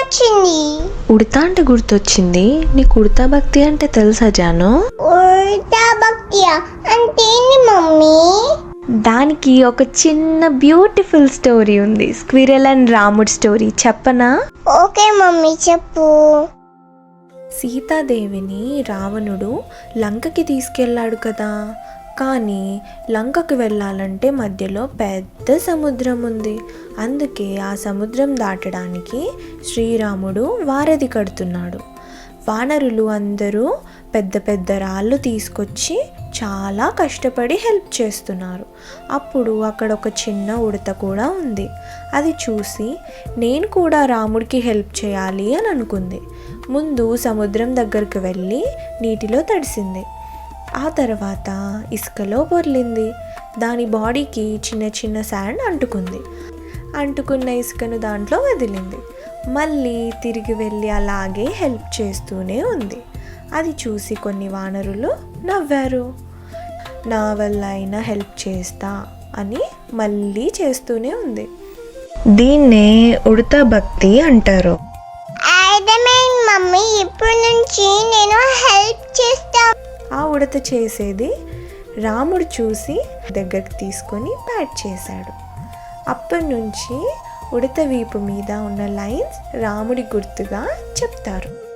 గుర్తొచ్చింది. ఉడతా అంటే గుర్తొచ్చింది. నీకు ఉడతా భక్తి అంటే తెలుసా జాను? ఉడతా భక్తి అంటే ఏంటి మమ్మీ? దానికి ఒక చిన్న బ్యూటిఫుల్ స్టోరీ ఉంది. స్క్విరెల్ అండ్ రాముడ్ స్టోరీ చెప్పనా? ఓకే మమ్మీ చెప్పు. సీతాదేవిని రావణుడు లంకకి తీసుకెళ్ళాడు కదా. కానీ లంకకు వెళ్ళాలంటే మధ్యలో పెద్ద సముద్రం ఉంది. అందుకే ఆ సముద్రం దాటడానికి శ్రీరాముడు వారధి కడుతున్నాడు. వానరులు అందరూ పెద్ద పెద్ద రాళ్ళు తీసుకొచ్చి చాలా కష్టపడి హెల్ప్ చేస్తున్నారు. అప్పుడు అక్కడ ఒక చిన్న ఉడత కూడా ఉంది. అది చూసి నేను కూడా రాముడికి హెల్ప్ చేయాలి అని అనుకుంది. ముందు సముద్రం దగ్గరికి వెళ్ళి నీటిలో తడిసింది. ఆ తర్వాత ఇసుకలో పొర్లింది. దాని బాడీకి చిన్న చిన్న శాండ్ అంటుకుంది. అంటుకున్న ఇసుకను దాంట్లో వదిలింది. మళ్ళీ తిరిగి వెళ్ళి అలాగే హెల్ప్ చేస్తూనే ఉంది. అది చూసి కొన్ని వానరులు నవ్వారు. నా వల్ల అయినా హెల్ప్ చేస్తా అని మళ్ళీ చేస్తూనే ఉంది. దీన్నే ఉడతా భక్తి అంటారు. అర్థమైంది మమ్మీ, ఇప్పుడు నుంచి నేను హెల్ప్ చేస్తా. ఆ ఉడత చేసేది రాముడు చూసి దగ్గరికి తీసుకొని ప్యాట్ చేశాడు. అప్పటి నుంచి ఉడత వీపు మీద ఉన్న లైన్స్ రాముడి గుర్తుగా చెప్తారు.